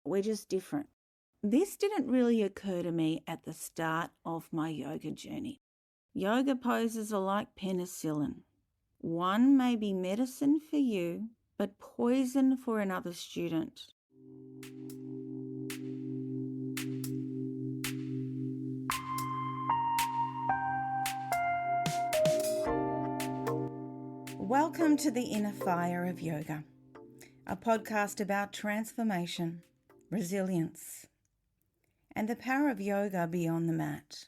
We're just different. This didn't really occur to me at the start of my yoga journey. Yoga poses are like penicillin. One may be medicine for you, but poison for another student. Welcome to the Inner Fire of Yoga, a podcast about transformation, resilience, and the power of yoga beyond the mat.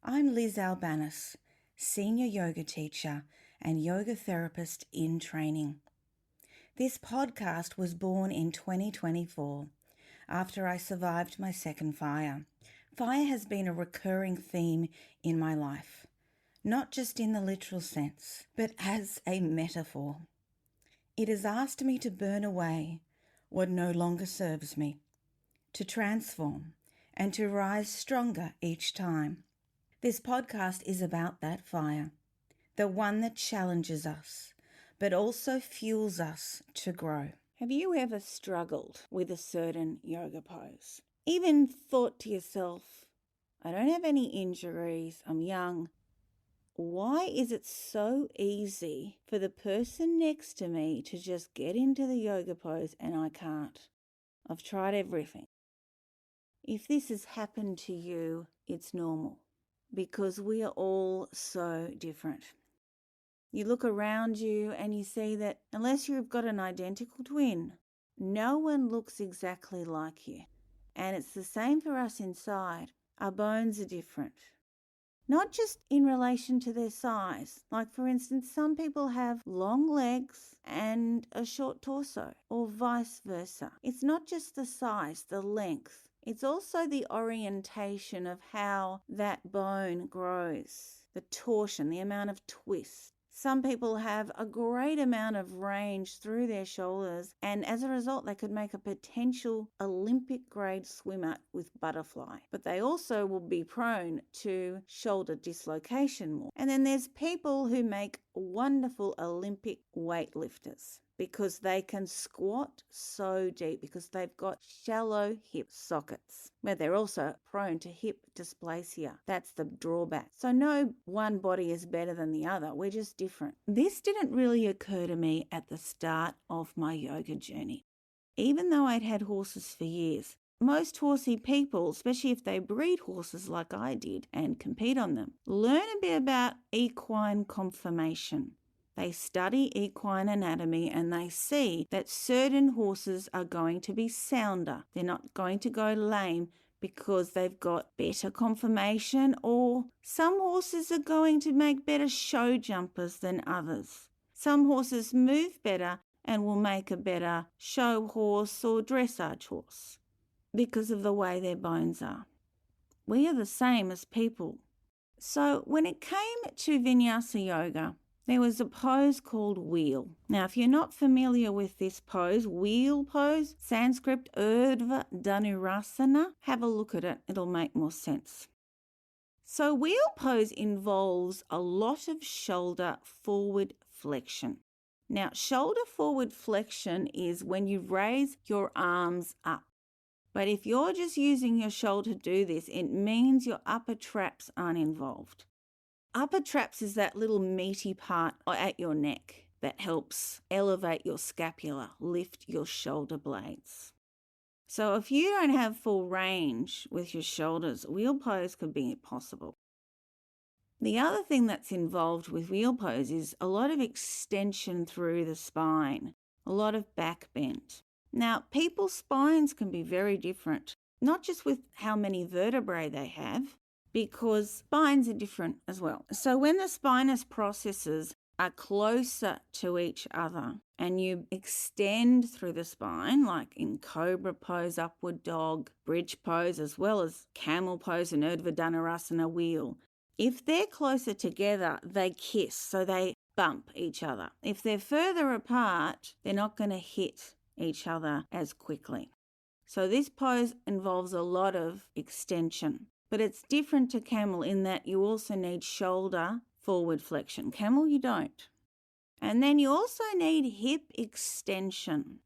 I'm Liz Albanis, senior yoga teacher and yoga therapist in training. This podcast was born in 2024 after I survived my second fire. Fire has been a recurring theme in my life, not just in the literal sense, but as a metaphor. It has asked me to burn away what no longer serves me, to transform and to rise stronger each time. This podcast is about that fire, the one that challenges us, but also fuels us to grow. Have you ever struggled with a certain yoga pose? Even thought to yourself, I don't have any injuries, I'm young. Why is it so easy for the person next to me to just get into the yoga pose and I can't? I've tried everything. If this has happened to you, it's normal because we are all so different. You look around you and you see that unless you've got an identical twin, no one looks exactly like you. And it's the same for us inside. Our bones are different. Not just in relation to their size. Like, for instance, some people have long legs and a short torso, or vice versa. It's not just the size, the length. It's also the orientation of how that bone grows, the torsion, the amount of twist. Some people have a great amount of range through their shoulders, and as a result, they could make a potential Olympic grade swimmer with butterfly. But they also will be prone to shoulder dislocation more. And then there's people who make wonderful Olympic weightlifters because they can squat so deep because they've got shallow hip sockets, but they're also prone to hip dysplasia. That's the drawback. So no one body is better than the other. We're just different. This didn't really occur to me at the start of my yoga journey. Even though I'd had horses for years, most horsey people, especially if they breed horses like I did and compete on them, learn a bit about equine conformation. They study equine anatomy and they see that certain horses are going to be sounder. They're not going to go lame because they've got better conformation, or some horses are going to make better show jumpers than others. Some horses move better and will make a better show horse or dressage horse because of the way their bones are. We are the same as people. So when it came to Vinyasa Yoga, there was a pose called wheel. Now, if you're not familiar with this pose, wheel pose, Sanskrit Urdhva Dhanurasana, have a look at it. It'll make more sense. So wheel pose involves a lot of shoulder forward flexion. Now, shoulder forward flexion is when you raise your arms up. But if you're just using your shoulder to do this, it means your upper traps aren't involved. Upper traps is that little meaty part at your neck that helps elevate your scapula, lift your shoulder blades. So if you don't have full range with your shoulders, wheel pose could be impossible. The other thing that's involved with wheel pose is a lot of extension through the spine, a lot of back bend. Now, people's spines can be very different, not just with how many vertebrae they have, because spines are different as well. So when the spinous processes are closer to each other and you extend through the spine, like in cobra pose, upward dog, bridge pose, as well as camel pose and Urdhva Dhanurasana wheel, if they're closer together, they kiss, so they bump each other. If they're further apart, they're not going to hit each other as quickly. So this pose involves a lot of extension. But it's different to camel in that you also need shoulder forward flexion. Camel, you don't. And then you also need hip extension.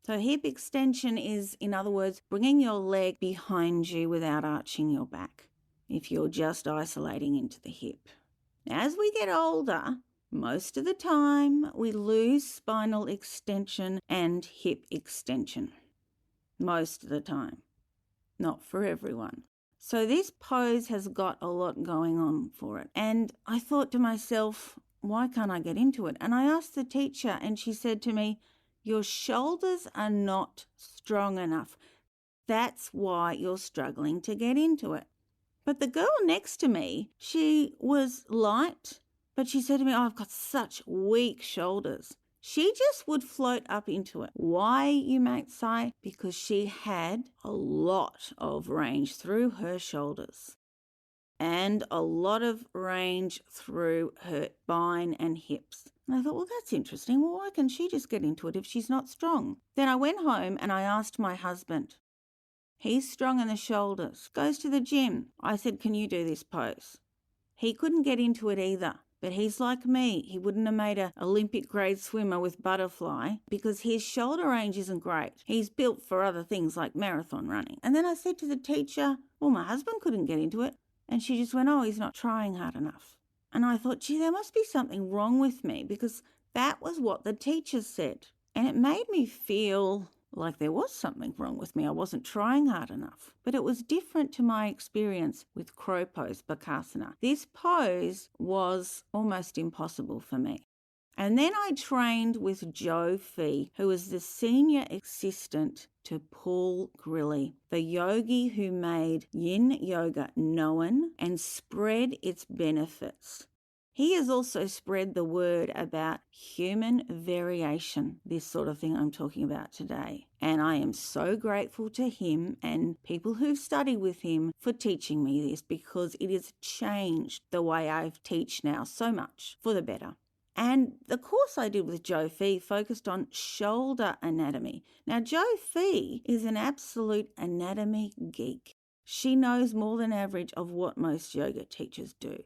So hip extension is, in other words, bringing your leg behind you without arching your back, if you're just isolating into the hip. Now, as we get older, most of the time we lose spinal extension and hip extension. Most of the time. Not for everyone. So this pose has got a lot going on for it. And I thought to myself, why can't I get into it? And I asked the teacher and she said to me, your shoulders are not strong enough. That's why you're struggling to get into it. But the girl next to me, she was light, but she said to me, I've got such weak shoulders. She just would float up into it. Why, you might say? Because she had a lot of range through her shoulders and a lot of range through her spine and hips. And I thought, well, that's interesting. Well, why can she just get into it if she's not strong? Then I went home and I asked my husband. He's strong in the shoulders, goes to the gym. I said, can you do this pose? He couldn't get into it either. But he's like me. He wouldn't have made an Olympic grade swimmer with butterfly because his shoulder range isn't great. He's built for other things like marathon running. And then I said to the teacher, well, my husband couldn't get into it. And she just went, oh, he's not trying hard enough. And I thought, gee, there must be something wrong with me because that was what the teacher said. And it made me feel like there was something wrong with me. I wasn't trying hard enough. But it was different to my experience with crow pose, Bakasana. This pose was almost impossible for me. And then I trained with Jo Fee, who was the senior assistant to Paul Grilly, the yogi who made yin yoga known and spread its benefits. He has also spread the word about human variation, this sort of thing I'm talking about today. And I am so grateful to him and people who've studied with him for teaching me this because it has changed the way I teach now so much for the better. And the course I did with Jo Fee focused on shoulder anatomy. Now, Jo Fee is an absolute anatomy geek. She knows more than average of what most yoga teachers do.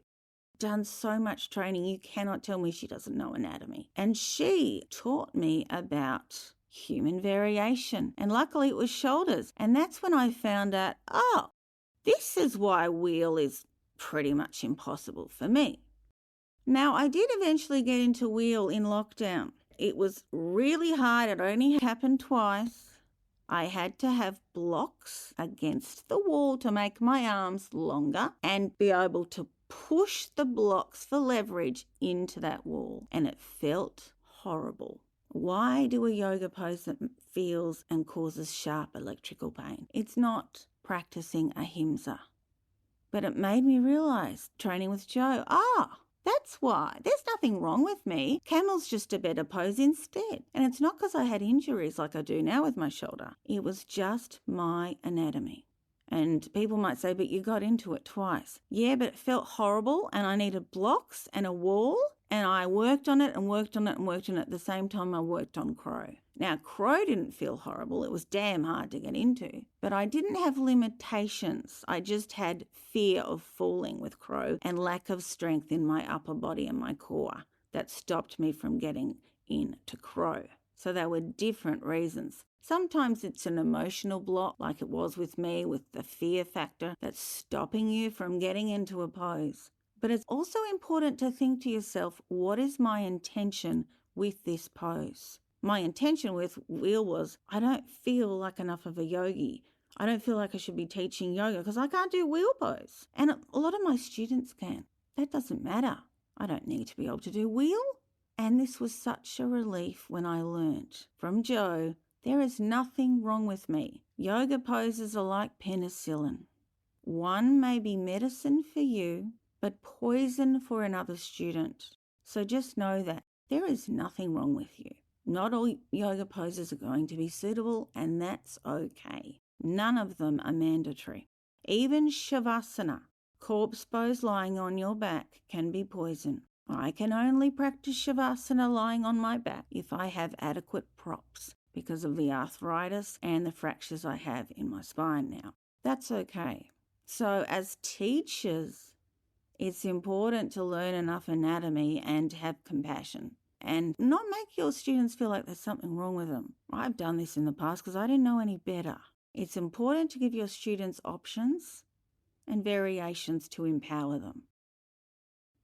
Done so much training, you cannot tell me she doesn't know anatomy. And she taught me about human variation. And luckily it was shoulders. And that's when I found out, oh, this is why wheel is pretty much impossible for me. Now, I did eventually get into wheel in lockdown. It was really hard. It only happened twice. I had to have blocks against the wall to make my arms longer and be able to push the blocks for leverage into that wall. And it felt horrible. Why do a yoga pose that feels and causes sharp electrical pain? It's not practicing ahimsa. But it made me realise, training with Jo, that's why. There's nothing wrong with me. Camel's just a better pose instead. And it's not because I had injuries like I do now with my shoulder. It was just my anatomy. And people might say, but you got into it twice. Yeah, but it felt horrible and I needed blocks and a wall. And I worked on it and worked on it and worked on it at the same time I worked on crow. Now, crow didn't feel horrible. It was damn hard to get into. But I didn't have limitations. I just had fear of falling with crow and lack of strength in my upper body and my core that stopped me from getting into crow. So they were different reasons. Sometimes it's an emotional block, like it was with me, with the fear factor that's stopping you from getting into a pose. But it's also important to think to yourself, what is my intention with this pose? My intention with wheel was, I don't feel like enough of a yogi. I don't feel like I should be teaching yoga because I can't do wheel pose. And a lot of my students can. That doesn't matter. I don't need to be able to do wheel. And this was such a relief when I learnt from Jo, there is nothing wrong with me. Yoga poses are like penicillin. One may be medicine for you, but poison for another student. So just know that there is nothing wrong with you. Not all yoga poses are going to be suitable, and that's okay. None of them are mandatory. Even Shavasana, corpse pose lying on your back, can be poison. I can only practice Shavasana lying on my back if I have adequate props because of the arthritis and the fractures I have in my spine now. That's okay. So as teachers, it's important to learn enough anatomy and have compassion. and not make your students feel like there's something wrong with them. I've done this in the past because I didn't know any better. It's important to give your students options and variations to empower them,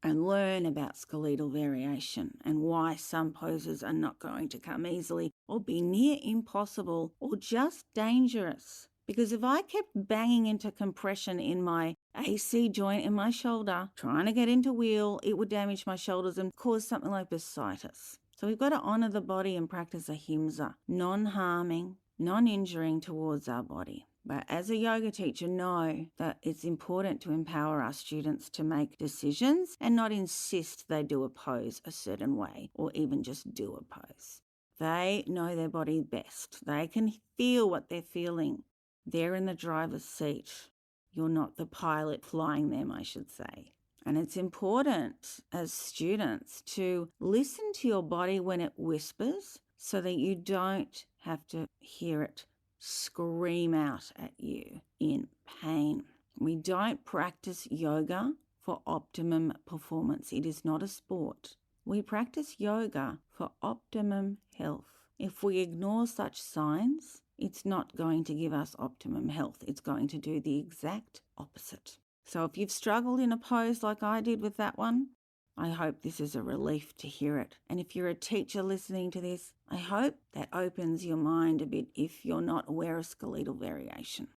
and learn about skeletal variation and why some poses are not going to come easily or be near impossible or just dangerous. Because if I kept banging into compression in my AC joint in my shoulder, trying to get into wheel, it would damage my shoulders and cause something like bursitis. So we've got to honour the body and practice ahimsa, non-harming, non-injuring towards our body. But as a yoga teacher, know that it's important to empower our students to make decisions and not insist they do a pose a certain way or even just do a pose. They know their body best. They can feel what they're feeling. They're in the driver's seat. You're not the pilot flying them, I should say. And it's important as students to listen to your body when it whispers so that you don't have to hear it scream out at you in pain. We don't practice yoga for optimum performance. It is not a sport. We practice yoga for optimum health. If we ignore such signs, it's not going to give us optimum health. It's going to do the exact opposite. So if you've struggled in a pose like I did with that one, I hope this is a relief to hear it. And if you're a teacher listening to this, I hope that opens your mind a bit if you're not aware of skeletal variation.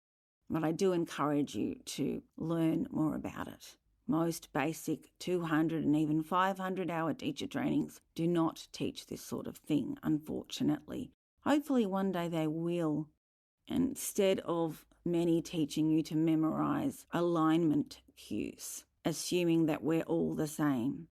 But I do encourage you to learn more about it. Most basic 200 and even 500-hour teacher trainings do not teach this sort of thing, unfortunately. Hopefully one day they will. Instead of many teaching you to memorize alignment cues, assuming that we're all the same.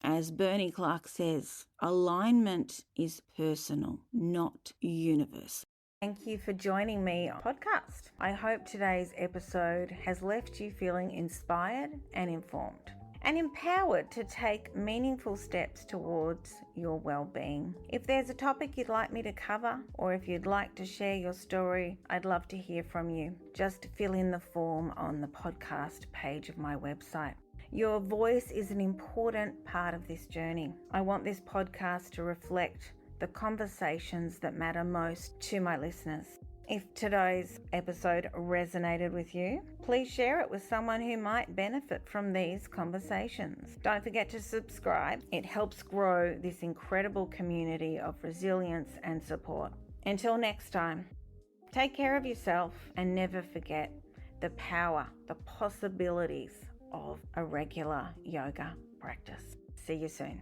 As Bernie Clark says, alignment is personal, not universal. Thank you for joining me on the podcast. I hope today's episode has left you feeling inspired and informed and empowered to take meaningful steps towards your well-being. If there's a topic you'd like me to cover, or if you'd like to share your story, I'd love to hear from you. Just fill in the form on the podcast page of my website. Your voice is an important part of this journey. I want this podcast to reflect the conversations that matter most to my listeners. If today's episode resonated with you, please share it with someone who might benefit from these conversations. Don't forget to subscribe. It helps grow this incredible community of resilience and support. Until next time, take care of yourself and never forget the power, the possibilities of a regular yoga practice. See you soon.